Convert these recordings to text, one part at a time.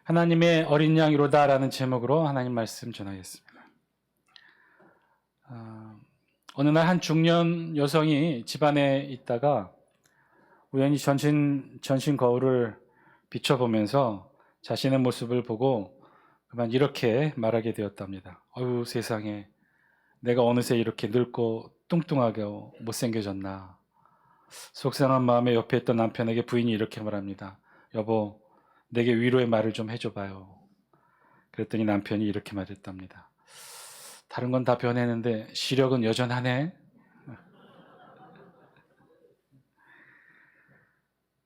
하나님의 어린 양이로다라는 제목으로 하나님 말씀 전하겠습니다. 어느 날 한 중년 여성이 집안에 있다가 우연히 전신 거울을 비춰보면서 자신의 모습을 보고 그만 이렇게 말하게 되었답니다. 어휴, 세상에, 내가 어느새 이렇게 늙고 뚱뚱하게 못생겨졌나. 속상한 마음에 옆에 있던 남편에게 부인이 이렇게 말합니다. 여보, 내게 위로의 말을 좀 해줘봐요. 그랬더니 남편이 이렇게 말했답니다. 다른 건 다 변했는데 시력은 여전하네.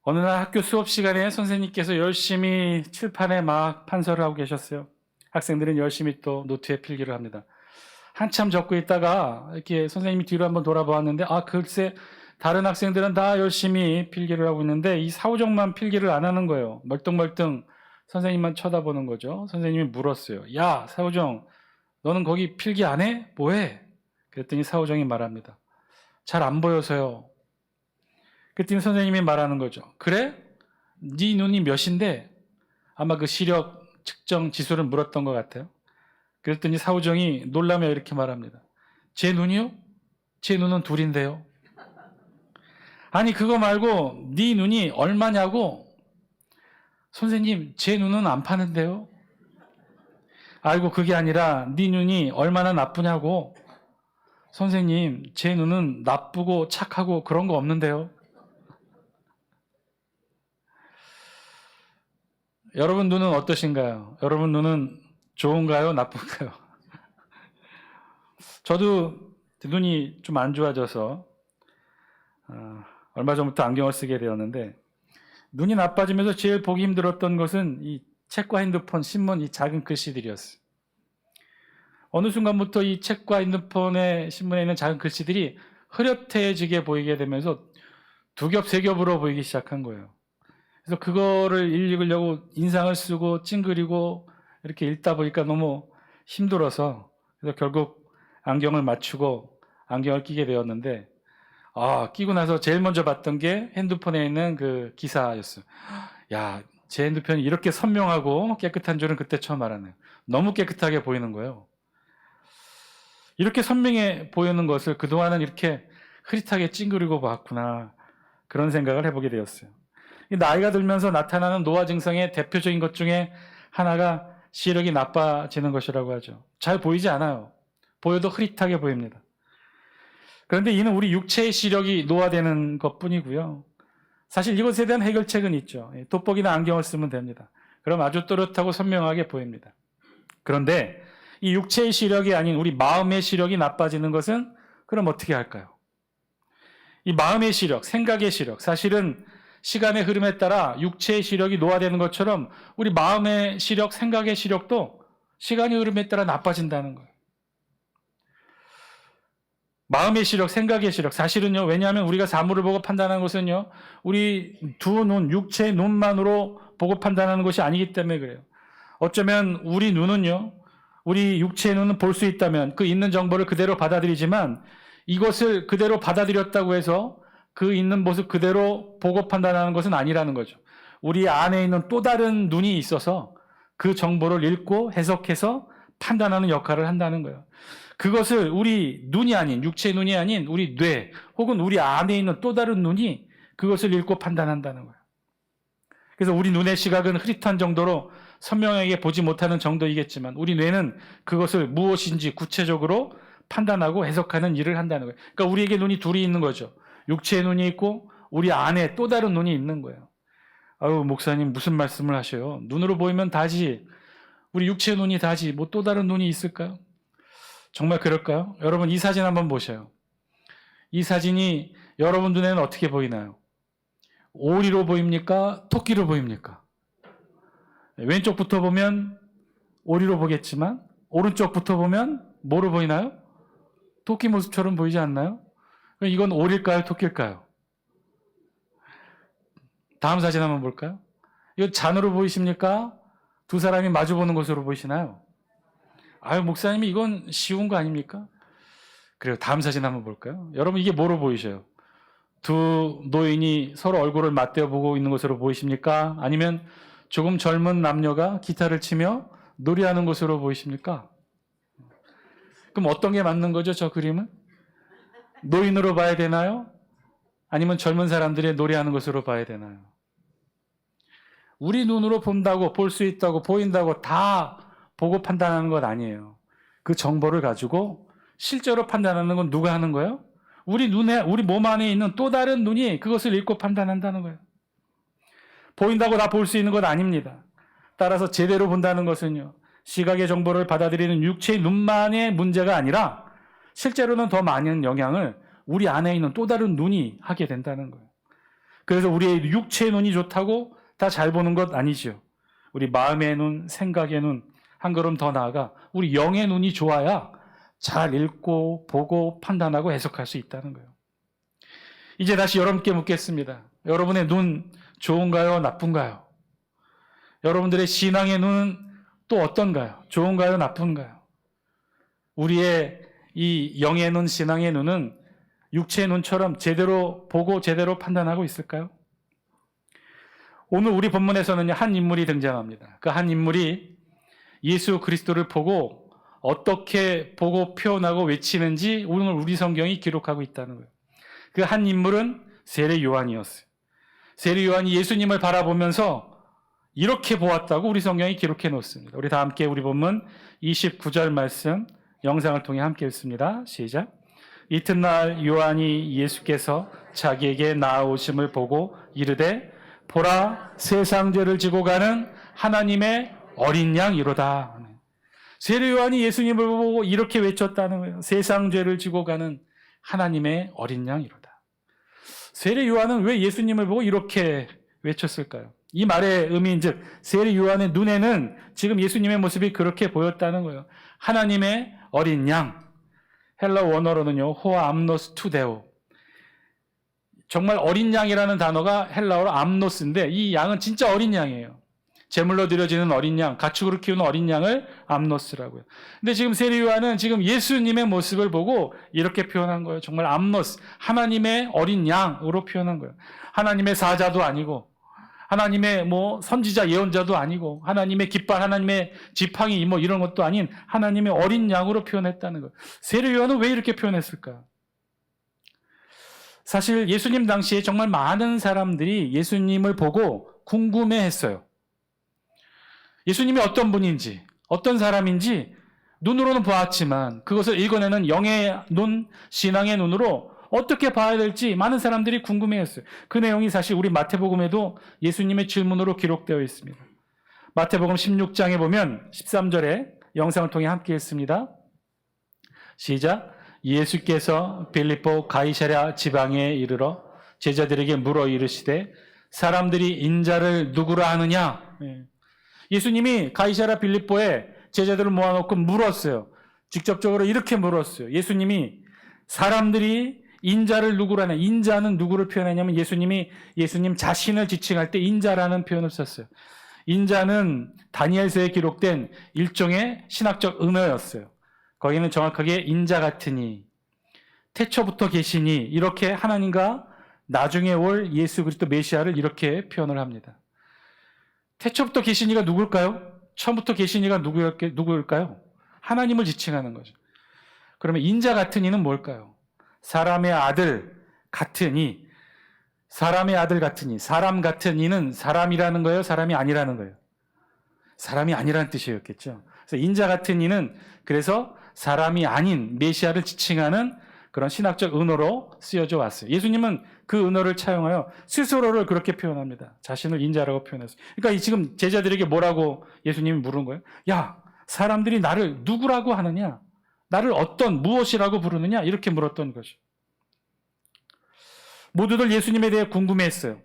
어느 날 학교 수업 시간에 선생님께서 열심히 칠판에 막 판서를 하고 계셨어요. 학생들은 열심히 또 노트에 필기를 합니다. 한참 적고 있다가 이렇게 선생님이 뒤로 한번 돌아보았는데 글쎄 다른 학생들은 다 열심히 필기를 하고 있는데 이 사오정만 필기를 안 하는 거예요. 멀뚱멀뚱 선생님만 쳐다보는 거죠. 선생님이 물었어요. 야, 사오정, 너는 거기 필기 안 해? 뭐해? 그랬더니 사오정이 말합니다. 잘 안 보여서요. 그랬더니 선생님이 말하는 거죠. 그래? 네 눈이 몇인데? 아마 그 시력 측정 지수를 물었던 것 같아요. 그랬더니 사오정이 놀라며 이렇게 말합니다. 제 눈이요? 제 눈은 둘인데요. 아니 그거 말고 네 눈이 얼마냐고? 선생님, 제 눈은 안 파는데요. 아이고, 그게 아니라 네 눈이 얼마나 나쁘냐고. 선생님, 제 눈은 나쁘고 착하고 그런 거 없는데요. 여러분 눈은 어떠신가요? 여러분 눈은 좋은가요? 나쁜가요? 저도 눈이 좀 안 좋아져서 얼마 전부터 안경을 쓰게 되었는데 눈이 나빠지면서 제일 보기 힘들었던 것은 이 책과 핸드폰, 신문, 이 작은 글씨들이었어요. 어느 순간부터 이 책과 핸드폰의 신문에 있는 작은 글씨들이 흐릿해지게 보이게 되면서 두 겹, 세 겹으로 보이기 시작한 거예요. 그래서 그거를 읽으려고 인상을 쓰고 찡그리고 이렇게 읽다 보니까 너무 힘들어서 그래서 결국 안경을 맞추고 안경을 끼게 되었는데 끼고 나서 제일 먼저 봤던 게 핸드폰에 있는 그 기사였어요. 야, 제 핸드폰이 이렇게 선명하고 깨끗한 줄은 그때 처음 알았네요. 너무 깨끗하게 보이는 거예요. 이렇게 선명해 보이는 것을 그동안은 이렇게 흐릿하게 찡그리고 봤구나, 그런 생각을 해보게 되었어요. 나이가 들면서 나타나는 노화 증상의 대표적인 것 중에 하나가 시력이 나빠지는 것이라고 하죠. 잘 보이지 않아요. 보여도 흐릿하게 보입니다. 그런데 이는 우리 육체의 시력이 노화되는 것뿐이고요. 사실 이것에 대한 해결책은 있죠. 돋보기나 안경을 쓰면 됩니다. 그럼 아주 또렷하고 선명하게 보입니다. 그런데 이 육체의 시력이 아닌 우리 마음의 시력이 나빠지는 것은 그럼 어떻게 할까요? 이 마음의 시력, 생각의 시력, 사실은 시간의 흐름에 따라 육체의 시력이 노화되는 것처럼 우리 마음의 시력, 생각의 시력도 시간의 흐름에 따라 나빠진다는 거예요. 마음의 시력, 생각의 시력, 사실은요, 왜냐하면 우리가 사물을 보고 판단하는 것은요, 우리 두 눈, 육체의 눈만으로 보고 판단하는 것이 아니기 때문에 그래요. 어쩌면 우리 눈은요, 우리 육체의 눈은 볼 수 있다면 그 있는 정보를 그대로 받아들이지만 이것을 그대로 받아들였다고 해서 그 있는 모습 그대로 보고 판단하는 것은 아니라는 거죠. 우리 안에 있는 또 다른 눈이 있어서 그 정보를 읽고 해석해서 판단하는 역할을 한다는 거예요. 그것을 우리 눈이 아닌, 육체의 눈이 아닌 우리 뇌 혹은 우리 안에 있는 또 다른 눈이 그것을 읽고 판단한다는 거예요. 그래서 우리 눈의 시각은 흐릿한 정도로 선명하게 보지 못하는 정도이겠지만 우리 뇌는 그것을 무엇인지 구체적으로 판단하고 해석하는 일을 한다는 거예요. 그러니까 우리에게 눈이 둘이 있는 거죠. 육체의 눈이 있고 우리 안에 또 다른 눈이 있는 거예요. 아유, 목사님 무슨 말씀을 하셔요? 눈으로 보이면 다지, 우리 육체의 눈이 다지, 뭐 또 다른 눈이 있을까요? 정말 그럴까요? 여러분 이 사진 한번 보셔요. 이 사진이 여러분 눈에는 어떻게 보이나요? 오리로 보입니까? 토끼로 보입니까? 왼쪽부터 보면 오리로 보겠지만 오른쪽부터 보면 뭐로 보이나요? 토끼 모습처럼 보이지 않나요? 이건 오리일까요? 토끼일까요? 다음 사진 한번 볼까요? 이거 잔으로 보이십니까? 두 사람이 마주보는 것으로 보이시나요? 아유, 목사님이 이건 쉬운 거 아닙니까? 그래요. 다음 사진 한번 볼까요? 여러분 이게 뭐로 보이셔요? 두 노인이 서로 얼굴을 맞대어 보고 있는 것으로 보이십니까? 아니면 조금 젊은 남녀가 기타를 치며 노래하는 것으로 보이십니까? 그럼 어떤 게 맞는 거죠, 저 그림은? 노인으로 봐야 되나요? 아니면 젊은 사람들이 노래하는 것으로 봐야 되나요? 우리 눈으로 본다고, 볼 수 있다고, 보인다고 다 보고 판단하는 것 아니에요. 그 정보를 가지고 실제로 판단하는 건 누가 하는 거예요? 우리 눈에, 우리 몸 안에 있는 또 다른 눈이 그것을 읽고 판단한다는 거예요. 보인다고 다 볼 수 있는 것 아닙니다. 따라서 제대로 본다는 것은요, 시각의 정보를 받아들이는 육체의 눈만의 문제가 아니라 실제로는 더 많은 영향을 우리 안에 있는 또 다른 눈이 하게 된다는 거예요. 그래서 우리의 육체의 눈이 좋다고 다 잘 보는 것 아니죠. 우리 마음의 눈, 생각의 눈, 한 걸음 더 나아가 우리 영의 눈이 좋아야 잘 읽고 보고 판단하고 해석할 수 있다는 거예요. 이제 다시 여러분께 묻겠습니다. 여러분의 눈 좋은가요? 나쁜가요? 여러분들의 신앙의 눈은 또 어떤가요? 좋은가요? 나쁜가요? 우리의 이 영의 눈, 신앙의 눈은 육체의 눈처럼 제대로 보고 제대로 판단하고 있을까요? 오늘 우리 본문에서는 한 인물이 등장합니다. 그 한 인물이 예수 그리스도를 보고 어떻게 보고 표현하고 외치는지 오늘 우리 성경이 기록하고 있다는 거예요. 그 한 인물은 세례 요한이었어요. 세례 요한이 예수님을 바라보면서 이렇게 보았다고 우리 성경이 기록해 놓습니다. 우리 다 함께 우리 본문 29절 말씀 영상을 통해 함께 읽습니다. 시작. 이튿날 요한이 예수께서 자기에게 나아오심을 보고 이르되 보라 세상 죄를 지고 가는 하나님의 어린 양이로다. 세례 요한이 예수님을 보고 이렇게 외쳤다는 거예요. 세상 죄를 지고 가는 하나님의 어린 양이로다. 세례 요한은 왜 예수님을 보고 이렇게 외쳤을까요? 이 말의 의미인즉 세례 요한의 눈에는 지금 예수님의 모습이 그렇게 보였다는 거예요. 하나님의 어린 양. 헬라 원어로는요, 호아 암노스 투데오. 정말 어린 양이라는 단어가 헬라어로 암노스인데 이 양은 진짜 어린 양이에요. 제물로 드려지는 어린 양, 가축으로 키우는 어린 양을 암노스라고요. 근데 지금 세례 요한은 지금 예수님의 모습을 보고 이렇게 표현한 거예요. 정말 암노스, 하나님의 어린 양으로 표현한 거예요. 하나님의 사자도 아니고 하나님의 선지자 예언자도 아니고 하나님의 깃발, 하나님의 지팡이 이런 것도 아닌 하나님의 어린 양으로 표현했다는 거예요. 세례 요한은 왜 이렇게 표현했을까요? 사실 예수님 당시에 정말 많은 사람들이 예수님을 보고 궁금해했어요. 예수님이 어떤 분인지, 어떤 사람인지 눈으로는 보았지만 그것을 읽어내는 영의 눈, 신앙의 눈으로 어떻게 봐야 될지 많은 사람들이 궁금해했어요. 그 내용이 사실 우리 마태복음에도 예수님의 질문으로 기록되어 있습니다. 마태복음 16장에 보면 13절에 영상을 통해 함께 읽습니다. 시작. 예수께서 빌립보 가이사랴 지방에 이르러 제자들에게 물어 이르시되 사람들이 인자를 누구라 하느냐? 예수님이 가이사랴 빌립보에 제자들을 모아놓고 물었어요. 직접적으로 이렇게 물었어요. 예수님이 사람들이 인자를 누구라 하냐? 인자는 누구를 표현하냐면 예수님 자신을 지칭할 때 인자라는 표현을 썼어요. 인자는 다니엘서에 기록된 일종의 신학적 은어였어요. 거기는 정확하게 인자 같으니, 태초부터 계시니 이렇게 하나님과 나중에 올 예수 그리스도 메시아를 이렇게 표현을 합니다. 태초부터 계시니가 누굴까요? 처음부터 계시니가 누구일까요? 하나님을 지칭하는 거죠. 그러면 인자 같은 이는 뭘까요? 사람의 아들 같은 이, 사람의 아들 같은 이, 사람 같은 이는 사람이라는 거예요? 사람이 아니라는 거예요? 사람이 아니라는 뜻이었겠죠. 그래서 인자 같은 이는 그래서 사람이 아닌 메시아를 지칭하는 그런 신학적 은어로 쓰여져 왔어요. 예수님은 그 은어를 차용하여 스스로를 그렇게 표현합니다. 자신을 인자라고 표현했어요. 그러니까 지금 제자들에게 뭐라고 예수님이 물은 거예요? 야, 사람들이 나를 누구라고 하느냐? 나를 무엇이라고 부르느냐? 이렇게 물었던 거죠. 모두들 예수님에 대해 궁금해했어요.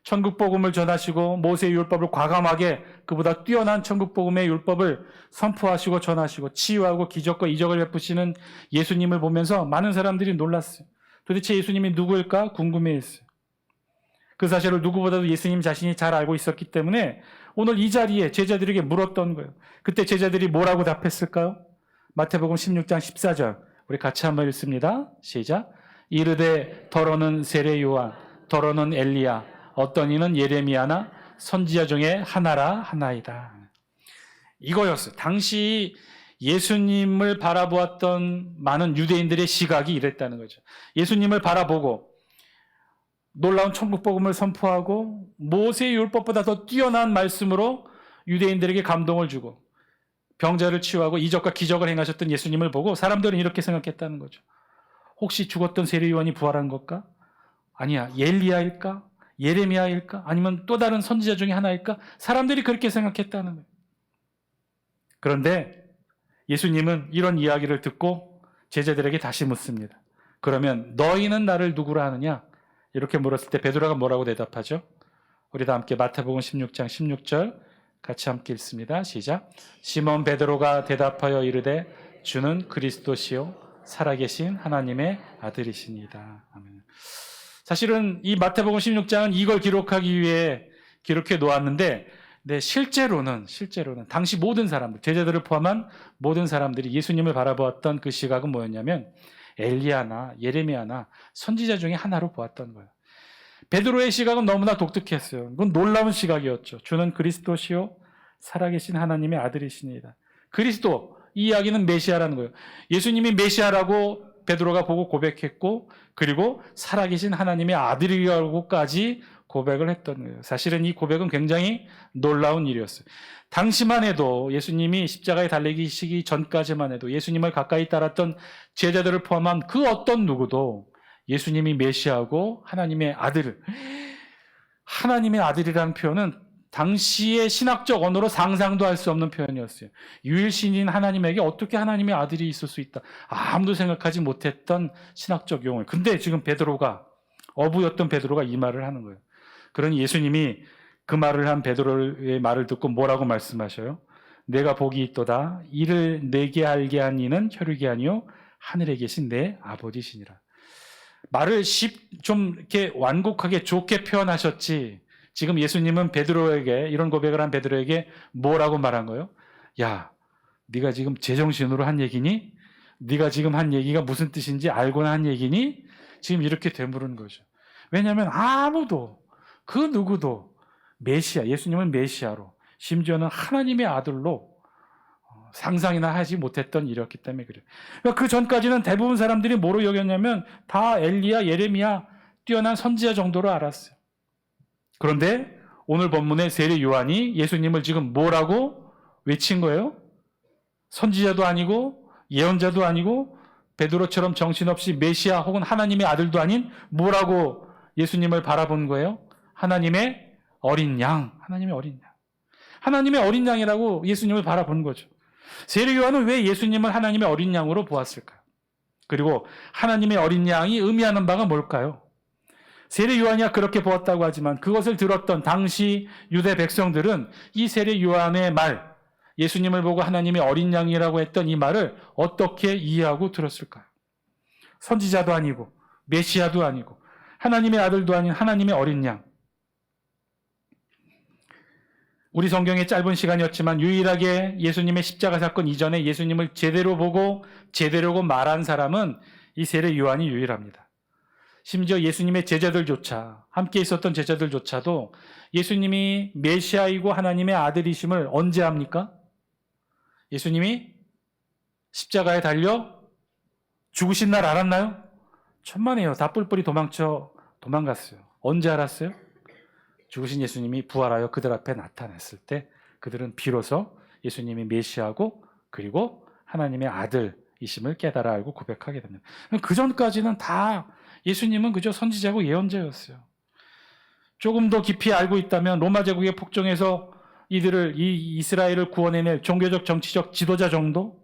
천국복음을 전하시고 모세의 율법을 과감하게 그보다 뛰어난 천국복음의 율법을 선포하시고 전하시고 치유하고 기적과 이적을 베푸시는 예수님을 보면서 많은 사람들이 놀랐어요. 도대체 예수님이 누구일까 궁금해했어요. 그 사실을 누구보다도 예수님 자신이 잘 알고 있었기 때문에 오늘 이 자리에 제자들에게 물었던 거예요. 그때 제자들이 뭐라고 답했을까요? 마태복음 16장 14절 우리 같이 한번 읽습니다. 시작. 이르되 더러는 세례 요한, 더러는 엘리야, 어떤 이는 예레미야나 선지자 중에 하나이다. 이거였어요. 당시 예수님을 바라보았던 많은 유대인들의 시각이 이랬다는 거죠. 예수님을 바라보고 놀라운 천국 복음을 선포하고 모세의 율법보다 더 뛰어난 말씀으로 유대인들에게 감동을 주고 병자를 치유하고 이적과 기적을 행하셨던 예수님을 보고 사람들은 이렇게 생각했다는 거죠. 혹시 죽었던 세례 요한이 부활한 것까? 아니야. 엘리야일까? 예레미야일까? 아니면 또 다른 선지자 중에 하나일까? 사람들이 그렇게 생각했다는 거예요. 그런데 예수님은 이런 이야기를 듣고 제자들에게 다시 묻습니다. 그러면 너희는 나를 누구라 하느냐? 이렇게 물었을 때 베드로가 뭐라고 대답하죠? 우리 다 함께 마태복음 16장 16절 같이 함께 읽습니다. 시작. 시몬 베드로가 대답하여 이르되 주는 그리스도시요 살아계신 하나님의 아들이시니이다. 아멘. 사실은 이 마태복음 16장은 이걸 기록하기 위해 기록해 놓았는데 실제로는 당시 모든 사람들, 제자들을 포함한 모든 사람들이 예수님을 바라보았던 그 시각은 뭐였냐면 엘리야나 예레미야나 선지자 중에 하나로 보았던 거예요. 베드로의 시각은 너무나 독특했어요. 그건 놀라운 시각이었죠. 주는 그리스도시요 살아계신 하나님의 아들이시니이다. 그리스도, 이 이야기는 메시아라는 거예요. 예수님이 메시아라고 베드로가 보고 고백했고 그리고 살아계신 하나님의 아들이라고까지 고백을 했던 거예요. 사실은 이 고백은 굉장히 놀라운 일이었어요. 당시만 해도 예수님이 십자가에 달리시기 전까지만 해도 예수님을 가까이 따랐던 제자들을 포함한 그 어떤 누구도 예수님이 메시아고 하나님의 아들이라는 표현은 당시의 신학적 언어로 상상도 할 수 없는 표현이었어요. 유일신인 하나님에게 어떻게 하나님의 아들이 있을 수 있다. 아무도 생각하지 못했던 신학적 용어. 근데 지금 어부였던 베드로가 이 말을 하는 거예요. 그러니 예수님이 그 말을 한 베드로의 말을 듣고 뭐라고 말씀하셔요? 내가 복이 있도다. 이를 내게 알게 한 이는 혈육이 아니요 하늘에 계신 내 아버지시니라. 말을 좀 이렇게 완곡하게 좋게 표현하셨지. 지금 예수님은 베드로에게 이런 고백을 한 베드로에게 뭐라고 말한 거예요? 야, 네가 지금 제정신으로 한 얘기니? 네가 지금 한 얘기가 무슨 뜻인지 알고나 한 얘기니? 지금 이렇게 되물은 거죠. 왜냐하면 아무도 그 누구도 예수님은 메시아로 심지어는 하나님의 아들로 상상이나 하지 못했던 일이었기 때문에 그래요. 그 전까지는 대부분 사람들이 뭐로 여겼냐면 다 엘리야, 예레미야 뛰어난 선지자 정도로 알았어요. 그런데 오늘 본문의 세례 요한이 예수님을 지금 뭐라고 외친 거예요? 선지자도 아니고 예언자도 아니고 베드로처럼 정신없이 메시아 혹은 하나님의 아들도 아닌 뭐라고 예수님을 바라본 거예요? 하나님의 어린 양. 하나님의 어린 양이라고 예수님을 바라본 거죠. 세례 요한은 왜 예수님을 하나님의 어린 양으로 보았을까요? 그리고 하나님의 어린 양이 의미하는 바가 뭘까요? 세례 요한이야 그렇게 보았다고 하지만 그것을 들었던 당시 유대 백성들은 이 세례 요한의 말, 예수님을 보고 하나님의 어린 양이라고 했던 이 말을 어떻게 이해하고 들었을까요? 선지자도 아니고 메시아도 아니고 하나님의 아들도 아닌 하나님의 어린 양. 우리 성경의 짧은 시간이었지만 유일하게 예수님의 십자가 사건 이전에 예수님을 제대로 보고 제대로 말한 사람은 이 세례 요한이 유일합니다. 심지어 예수님의 제자들조차, 함께 있었던 제자들조차도 예수님이 메시아이고 하나님의 아들이심을 언제 합니까? 예수님이 십자가에 달려 죽으신 날 알았나요? 천만에요. 다 뿔뿔이 도망갔어요. 언제 알았어요? 죽으신 예수님이 부활하여 그들 앞에 나타났을 때 그들은 비로소 예수님이 메시아고 그리고 하나님의 아들이심을 깨달아 알고 고백하게 됩니다. 그 전까지는 다 예수님은 그저 선지자고 예언자였어요. 조금 더 깊이 알고 있다면 로마 제국의 폭정에서 이스라엘을 구원해낼 종교적 정치적 지도자 정도?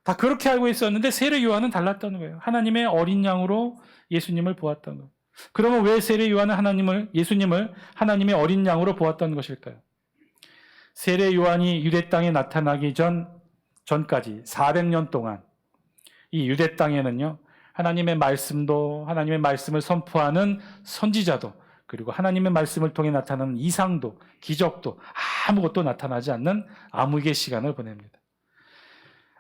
다 그렇게 알고 있었는데 세례 요한은 달랐던 거예요. 하나님의 어린 양으로 예수님을 보았던 거예요. 그러면 왜 세례 요한은 예수님을 하나님의 어린 양으로 보았던 것일까요? 세례 요한이 유대 땅에 나타나기 전까지 400년 동안 이 유대 땅에는요, 하나님의 말씀을 선포하는 선지자도 그리고 하나님의 말씀을 통해 나타나는 이상도 기적도 아무것도 나타나지 않는 암흑의 시간을 보냅니다.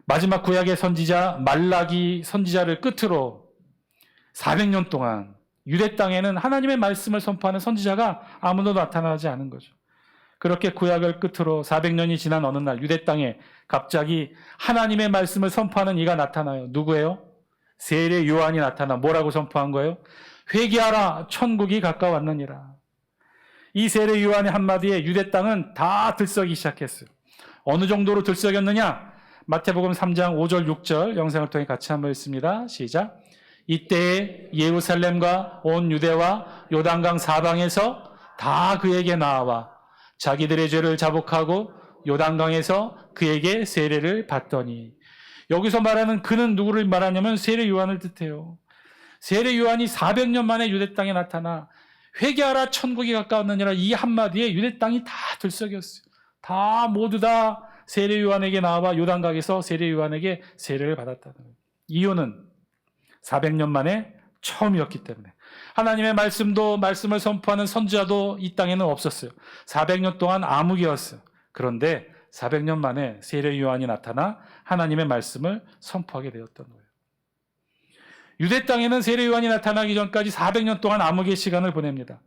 마지막 구약의 선지자 말라기 선지자를 끝으로 400년 동안 유대 땅에는 하나님의 말씀을 선포하는 선지자가 아무도 나타나지 않은 거죠. 그렇게 구약을 끝으로 400년이 지난 어느 날 유대 땅에 갑자기 하나님의 말씀을 선포하는 이가 나타나요. 누구예요? 세례 요한이 나타나 뭐라고 선포한 거예요? 회개하라, 천국이 가까웠느니라. 이 세례 요한의 한마디에 유대 땅은 다 들썩이기 시작했어요. 어느 정도로 들썩였느냐? 마태복음 3장 5절 6절 영상을 통해 같이 한번 읽습니다. 시작. 이때에 예루살렘과 온 유대와 요단강 사방에서 다 그에게 나와 자기들의 죄를 자복하고 요단강에서 그에게 세례를 받더니. 여기서 말하는 그는 누구를 말하냐면 세례 요한을 뜻해요. 세례 요한이 400년 만에 유대 땅에 나타나 회개하라, 천국이 가까웠느니라 이 한마디에 유대 땅이 다 들썩였어요. 다 모두 다 세례 요한에게 나와 요단강에서 세례 요한에게 세례를 받았다는 거예요. 이유는 400년 만에 처음이었기 때문에. 하나님의 말씀을 선포하는 선지자도 이 땅에는 없었어요. 400년 동안 암흑이었어요. 그런데 400년 만에 세례 요한이 나타나 하나님의 말씀을 선포하게 되었던 거예요. 유대 땅에는 세례 요한이 나타나기 전까지 400년 동안 암흑의 시간을 보냅니다.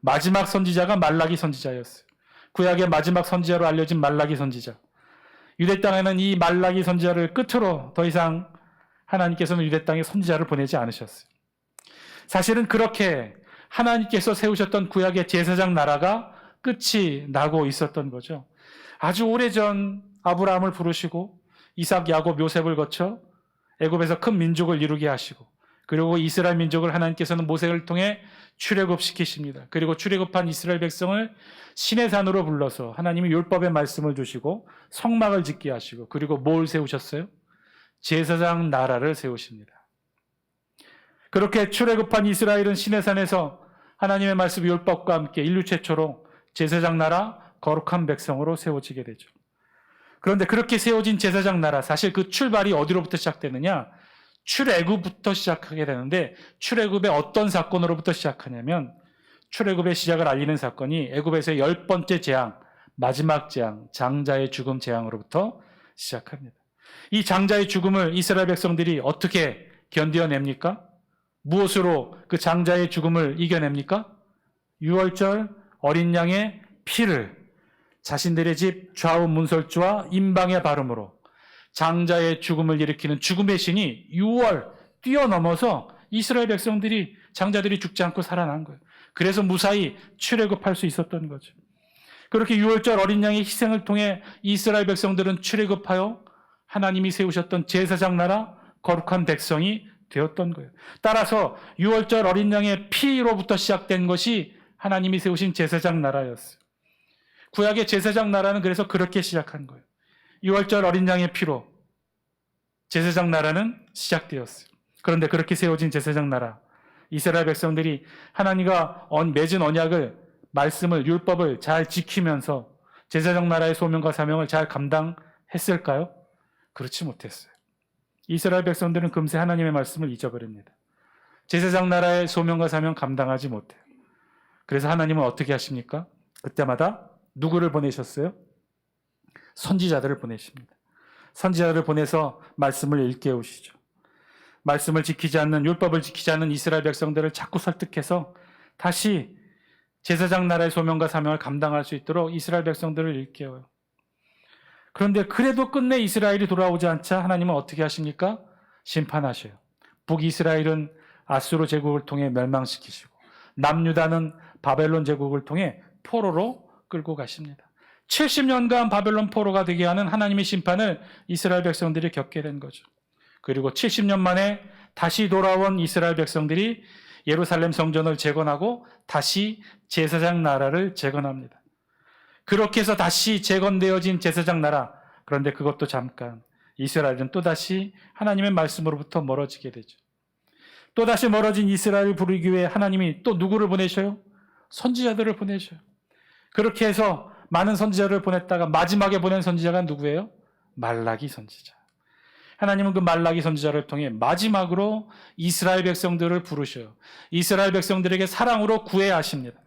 마지막 선지자가 말라기 선지자였어요. 구약의 마지막 선지자로 알려진 말라기 선지자. 유대 땅에는 이 말라기 선지자를 끝으로 더 이상 하나님께서는 유대 땅에 선지자를 보내지 않으셨어요. 사실은 그렇게 하나님께서 세우셨던 구약의 제사장 나라가 끝이 나고 있었던 거죠. 아주 오래전 아브라함을 부르시고 이삭, 야곱, 요셉을 거쳐 애굽에서 큰 민족을 이루게 하시고 그리고 이스라엘 민족을 하나님께서는 모세를 통해 출애굽시키십니다. 그리고 출애굽한 이스라엘 백성을 시내산으로 불러서 하나님이 율법의 말씀을 주시고 성막을 짓게 하시고 그리고 뭘 세우셨어요? 제사장 나라를 세우십니다. 그렇게 출애굽한 이스라엘은 시내산에서 하나님의 말씀 율법과 함께 인류 최초로 제사장 나라, 거룩한 백성으로 세워지게 되죠. 그런데 그렇게 세워진 제사장 나라, 사실 그 출발이 어디로부터 시작되느냐? 출애굽부터 시작하게 되는데 출애굽의 어떤 사건으로부터 시작하냐면 출애굽의 시작을 알리는 사건이 애굽에서의 10번째 재앙, 마지막 재앙, 장자의 죽음 재앙으로부터 시작합니다. 이 장자의 죽음을 이스라엘 백성들이 어떻게 견뎌냅니까? 무엇으로 그 장자의 죽음을 이겨냅니까? 유월절 어린 양의 피를 자신들의 집 좌우 문설주와 임방의 발음으로 장자의 죽음을 일으키는 죽음의 신이 6월 뛰어넘어서 이스라엘 백성들이 장자들이 죽지 않고 살아난 거예요. 그래서 무사히 출애굽할 수 있었던 거죠. 그렇게 6월절 어린 양의 희생을 통해 이스라엘 백성들은 출애굽하여 하나님이 세우셨던 제사장 나라 거룩한 백성이 되었던 거예요. 따라서 6월절 어린 양의 피로부터 시작된 것이 하나님이 세우신 제사장 나라였어요. 구약의 제사장 나라는 그래서 그렇게 시작한 거예요. 6월절 어린 양의 피로 제사장 나라는 시작되었어요. 그런데 그렇게 세워진 제사장 나라, 이스라엘 백성들이 하나님과 맺은 언약을, 말씀을, 율법을 잘 지키면서 제사장 나라의 소명과 사명을 잘 감당했을까요? 그렇지 못했어요. 이스라엘 백성들은 금세 하나님의 말씀을 잊어버립니다. 제사장 나라의 소명과 사명 감당하지 못해요. 그래서 하나님은 어떻게 하십니까? 그때마다 누구를 보내셨어요? 선지자들을 보내십니다. 선지자들을 보내서 말씀을 일깨우시죠. 말씀을 지키지 않는, 율법을 지키지 않는 이스라엘 백성들을 자꾸 설득해서 다시 제사장 나라의 소명과 사명을 감당할 수 있도록 이스라엘 백성들을 일깨워요. 그런데 그래도 끝내 이스라엘이 돌아오지 않자 하나님은 어떻게 하십니까? 심판하셔요. 북이스라엘은 아수르 제국을 통해 멸망시키시고 남유다는 바벨론 제국을 통해 포로로 끌고 가십니다. 70년간 바벨론 포로가 되게 하는 하나님의 심판을 이스라엘 백성들이 겪게 된 거죠. 그리고 70년 만에 다시 돌아온 이스라엘 백성들이 예루살렘 성전을 재건하고 다시 제사장 나라를 재건합니다. 그렇게 해서 다시 재건되어진 제사장 나라, 그런데 그것도 잠깐, 이스라엘은 또다시 하나님의 말씀으로부터 멀어지게 되죠. 또다시 멀어진 이스라엘을 부르기 위해 하나님이 또 누구를 보내셔요? 선지자들을 보내셔요. 그렇게 해서 많은 선지자를 보냈다가 마지막에 보낸 선지자가 누구예요? 말라기 선지자. 하나님은 그 말라기 선지자를 통해 마지막으로 이스라엘 백성들을 부르셔요. 이스라엘 백성들에게 사랑으로 구해야 하십니다.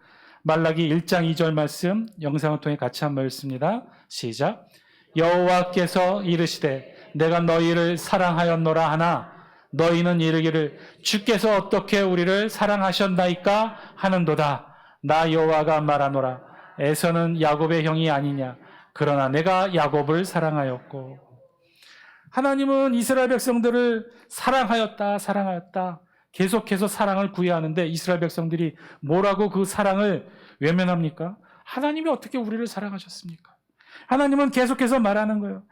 말라기 1장 2절 말씀 영상을 통해 같이 한번 읽습니다. 시작. 여호와께서 이르시되 내가 너희를 사랑하였노라 하나 너희는 이르기를 주께서 어떻게 우리를 사랑하셨나이까 하는도다. 나 여호와가 말하노라. 에서는 야곱의 형이 아니냐. 그러나 내가 야곱을 사랑하였고. 하나님은 이스라엘 백성들을 사랑하였다. 계속해서 사랑을 구해하는데 이스라엘 백성들이 뭐라고 그 사랑을 외면합니까? 하나님이 어떻게 우리를 사랑하셨습니까? 하나님은 계속해서 말하는 거예요.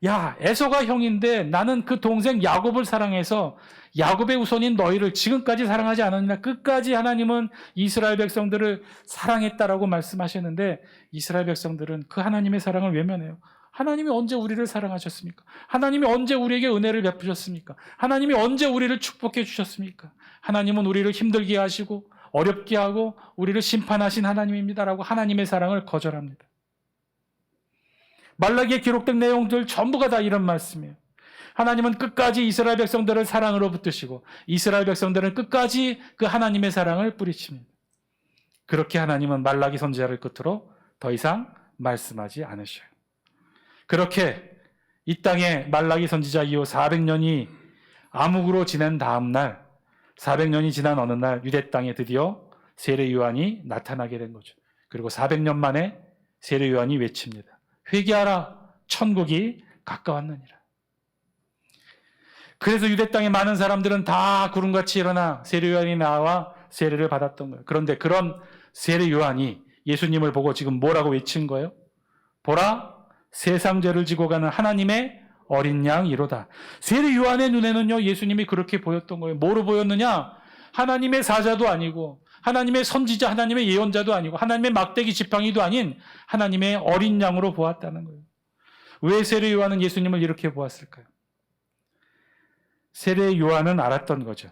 야, 에서가 형인데 나는 그 동생 야곱을 사랑해서 야곱의 후손인 너희를 지금까지 사랑하지 않았느냐. 끝까지 하나님은 이스라엘 백성들을 사랑했다라고 말씀하셨는데 이스라엘 백성들은 그 하나님의 사랑을 외면해요. 하나님이 언제 우리를 사랑하셨습니까? 하나님이 언제 우리에게 은혜를 베푸셨습니까? 하나님이 언제 우리를 축복해 주셨습니까? 하나님은 우리를 힘들게 하시고 어렵게 하고 우리를 심판하신 하나님입니다라고 하나님의 사랑을 거절합니다. 말라기에 기록된 내용들 전부가 다 이런 말씀이에요. 하나님은 끝까지 이스라엘 백성들을 사랑으로 붙드시고 이스라엘 백성들은 끝까지 그 하나님의 사랑을 뿌리칩니다. 그렇게 하나님은 말라기 선지자를 끝으로 더 이상 말씀하지 않으셔요. 그렇게 이 땅에 말라기 선지자 이후 400년이 암흑으로 지낸 다음 날 400년이 지난 어느 날 유대 땅에 드디어 세례 요한이 나타나게 된 거죠. 그리고 400년 만에 세례 요한이 외칩니다. 회개하라, 천국이 가까웠느니라. 그래서 유대 땅의 많은 사람들은 다 구름같이 일어나 세례 요한이 나와 세례를 받았던 거예요. 그런데 그런 세례 요한이 예수님을 보고 지금 뭐라고 외친 거예요? 보라, 세상 죄를 지고 가는 하나님의 어린 양이로다. 세례 요한의 눈에는요, 예수님이 그렇게 보였던 거예요. 뭐로 보였느냐? 하나님의 사자도 아니고 하나님의 선지자, 하나님의 예언자도 아니고 하나님의 막대기 지팡이도 아닌 하나님의 어린 양으로 보았다는 거예요. 왜 세례 요한은 예수님을 이렇게 보았을까요? 세례 요한은 알았던 거죠.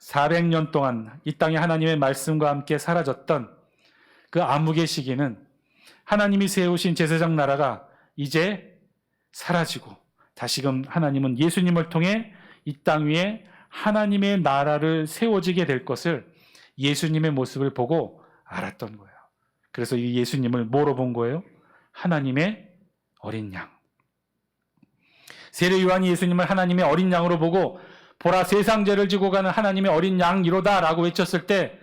400년 동안 이 땅에 하나님의 말씀과 함께 사라졌던 그 암흑의 시기는 하나님이 세우신 제사장 나라가 이제 사라지고 다시금 하나님은 예수님을 통해 이 땅 위에 하나님의 나라를 세워지게 될 것을 예수님의 모습을 보고 알았던 거예요. 그래서 이 예수님을 뭐로 본 거예요? 하나님의 어린 양. 세례 요한이 예수님을 하나님의 어린 양으로 보고 보라, 세상 죄를 지고 가는 하나님의 어린 양이로다 라고 외쳤을 때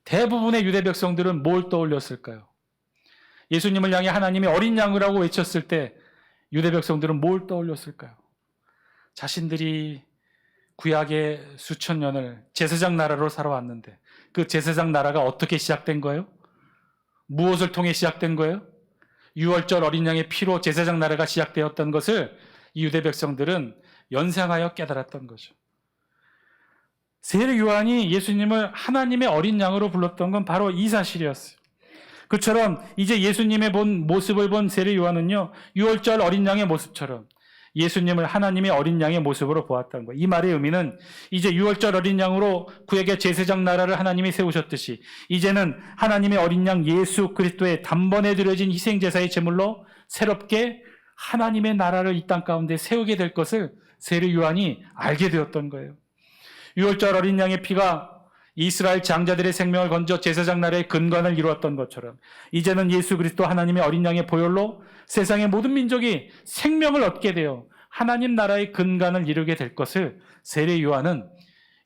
대부분의 유대 백성들은 뭘 떠올렸을까요? 예수님을 향해 하나님의 어린 양이라고 외쳤을 때 유대 백성들은 뭘 떠올렸을까요? 자신들이 구약의 수천 년을 제사장 나라로 살아왔는데 그 제사장 나라가 어떻게 시작된 거예요? 무엇을 통해 시작된 거예요? 유월절 어린 양의 피로 제사장 나라가 시작되었던 것을 이 유대 백성들은 연상하여 깨달았던 거죠. 세례 요한이 예수님을 하나님의 어린 양으로 불렀던 건 바로 이 사실이었어요. 그처럼 이제 예수님의 모습을 본 세례 요한은요, 유월절 어린 양의 모습처럼 예수님을 하나님의 어린 양의 모습으로 보았다는 거예요. 이 말의 의미는 이제 유월절 어린 양으로 구약의 제사장 나라를 하나님이 세우셨듯이 이제는 하나님의 어린 양 예수 그리스도의 단번에 드려진 희생제사의 제물로 새롭게 하나님의 나라를 이 땅 가운데 세우게 될 것을 세례 요한이 알게 되었던 거예요. 유월절 어린 양의 피가 이스라엘 장자들의 생명을 건져 제사장 나라의 근간을 이루었던 것처럼 이제는 예수 그리스도 하나님의 어린 양의 보혈로 세상의 모든 민족이 생명을 얻게 되어 하나님 나라의 근간을 이루게 될 것을 세례 요한은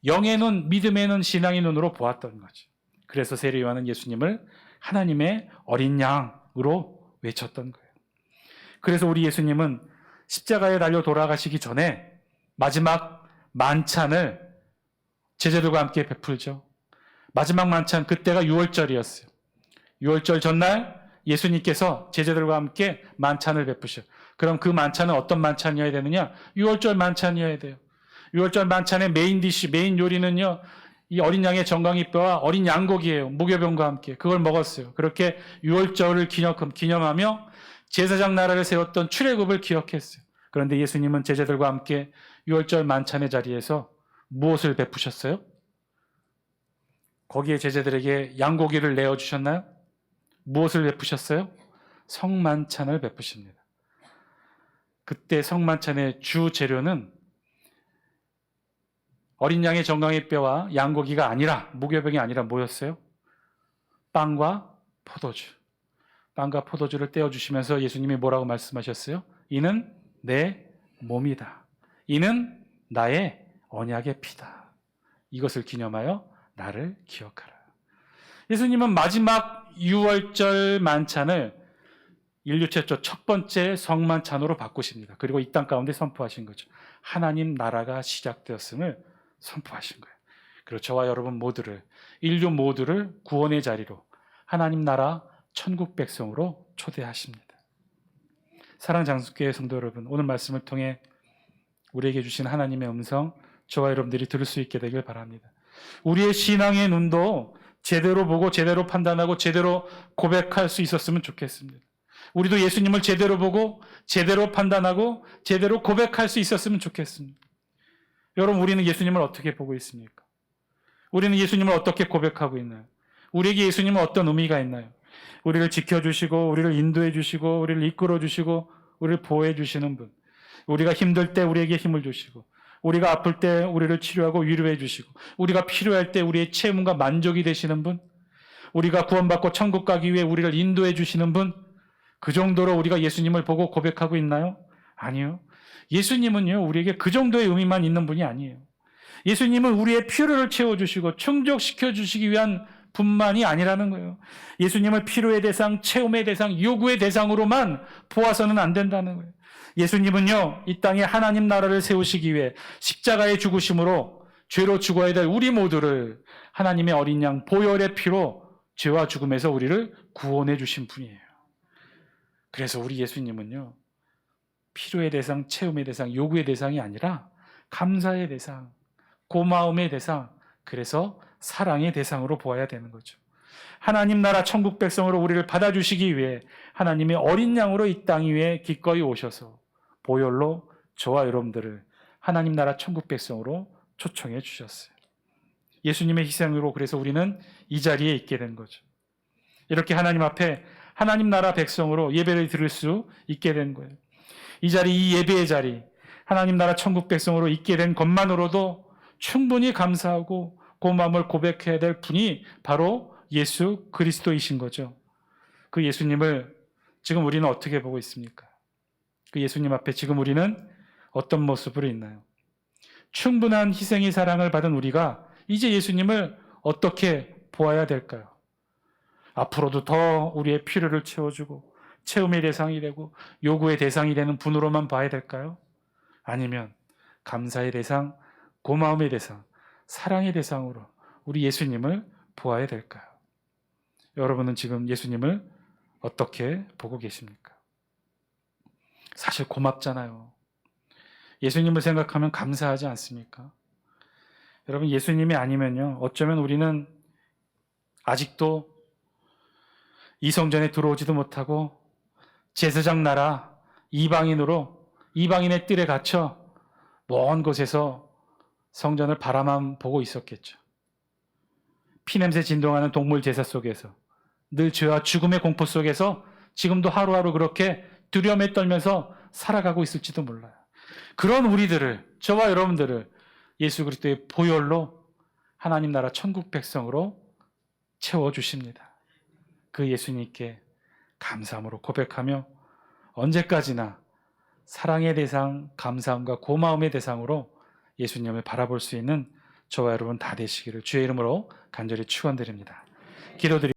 영의 눈, 믿음의 눈, 신앙의 눈으로 보았던 거죠. 그래서 세례 요한은 예수님을 하나님의 어린 양으로 외쳤던 거예요. 그래서 우리 예수님은 십자가에 달려 돌아가시기 전에 마지막 만찬을 제자들과 함께 베풀죠. 마지막 만찬, 그때가 유월절이었어요. 유월절 전날 예수님께서 제자들과 함께 만찬을 베푸셔요. 그럼 그 만찬은 어떤 만찬이어야 되느냐? 유월절 만찬이어야 돼요. 유월절 만찬의 메인 디쉬, 메인 요리는요, 이 어린 양의 정강이뼈와 어린 양고기예요. 무교병과 함께. 그걸 먹었어요. 그렇게 유월절을 기념하며 제사장 나라를 세웠던 출애굽을 기억했어요. 그런데 예수님은 제자들과 함께 유월절 만찬의 자리에서 무엇을 베푸셨어요? 거기에 제자들에게 양고기를 내어주셨나요? 무엇을 베푸셨어요? 성만찬을 베푸십니다. 그때 성만찬의 주 재료는 어린 양의 정강이 뼈와 양고기가 아니라, 무교병이 아니라 뭐였어요? 빵과 포도주. 빵과 포도주를 떼어주시면서 예수님이 뭐라고 말씀하셨어요? 이는 내 몸이다. 이는 나의 언약의 피다. 이것을 기념하여 나를 기억하라. 예수님은 마지막 6월절 만찬을 인류 최초 첫 번째 성만찬으로 바꾸십니다. 그리고 이 땅 가운데 선포하신 거죠. 하나님 나라가 시작되었음을 선포하신 거예요. 그리고 저와 여러분 모두를, 인류 모두를 구원의 자리로, 하나님 나라 천국 백성으로 초대하십니다. 사랑하는 장수교회 성도 여러분, 오늘 말씀을 통해 우리에게 주신 하나님의 음성, 저와 여러분들이 들을 수 있게 되길 바랍니다. 우리의 신앙의 눈도 제대로 보고 제대로 판단하고 제대로 고백할 수 있었으면 좋겠습니다. 우리도 예수님을 제대로 보고 제대로 판단하고 제대로 고백할 수 있었으면 좋겠습니다. 여러분, 우리는 예수님을 어떻게 보고 있습니까? 우리는 예수님을 어떻게 고백하고 있나요? 우리에게 예수님은 어떤 의미가 있나요? 우리를 지켜주시고 우리를 인도해 주시고 우리를 이끌어 주시고 우리를 보호해 주시는 분, 우리가 힘들 때 우리에게 힘을 주시고 우리가 아플 때 우리를 치료하고 위로해 주시고 우리가 필요할 때 우리의 채움과 만족이 되시는 분, 우리가 구원받고 천국 가기 위해 우리를 인도해 주시는 분, 그 정도로 우리가 예수님을 보고 고백하고 있나요? 아니요. 예수님은요, 우리에게 그 정도의 의미만 있는 분이 아니에요. 예수님은 우리의 필요를 채워주시고 충족시켜 주시기 위한 분만이 아니라는 거예요. 예수님을 필요의 대상, 체험의 대상, 요구의 대상으로만 보아서는 안 된다는 거예요. 예수님은요, 이 땅에 하나님 나라를 세우시기 위해 십자가의 죽으심으로 죄로 죽어야 될 우리 모두를 하나님의 어린 양 보혈의 피로 죄와 죽음에서 우리를 구원해 주신 분이에요. 그래서 우리 예수님은요, 필요의 대상, 체험의 대상, 요구의 대상이 아니라 감사의 대상, 고마움의 대상, 그래서 사랑의 대상으로 보아야 되는 거죠. 하나님 나라 천국 백성으로 우리를 받아주시기 위해 하나님의 어린 양으로 이 땅 위에 기꺼이 오셔서 보혈로 저와 여러분들을 하나님 나라 천국 백성으로 초청해 주셨어요. 예수님의 희생으로 그래서 우리는 이 자리에 있게 된 거죠. 이렇게 하나님 앞에 하나님 나라 백성으로 예배를 드릴 수 있게 된 거예요. 이 자리, 이 예배의 자리, 하나님 나라 천국 백성으로 있게 된 것만으로도 충분히 감사하고 고마움을 고백해야 될 분이 바로 예수 그리스도이신 거죠. 그 예수님을 지금 우리는 어떻게 보고 있습니까? 그 예수님 앞에 지금 우리는 어떤 모습으로 있나요? 충분한 희생의 사랑을 받은 우리가 이제 예수님을 어떻게 보아야 될까요? 앞으로도 더 우리의 필요를 채워주고 체험의 대상이 되고 요구의 대상이 되는 분으로만 봐야 될까요? 아니면 감사의 대상, 고마움의 대상, 사랑의 대상으로 우리 예수님을 보아야 될까요? 여러분은 지금 예수님을 어떻게 보고 계십니까? 사실 고맙잖아요. 예수님을 생각하면 감사하지 않습니까? 여러분, 예수님이 아니면요, 어쩌면 우리는 아직도 이 성전에 들어오지도 못하고 제사장 나라 이방인으로 이방인의 뜰에 갇혀 먼 곳에서 성전을 바라만 보고 있었겠죠. 피냄새 진동하는 동물 제사 속에서 늘 죄와 죽음의 공포 속에서 지금도 하루하루 그렇게 두려움에 떨면서 살아가고 있을지도 몰라요. 그런 우리들을, 저와 여러분들을 예수 그리스도의 보혈로 하나님 나라 천국 백성으로 채워주십니다. 그 예수님께 감사함으로 고백하며 언제까지나 사랑의 대상, 감사함과 고마움의 대상으로 예수님을 바라볼 수 있는 저와 여러분 다 되시기를 주의 이름으로 간절히 축원드립니다. 기도드립니다.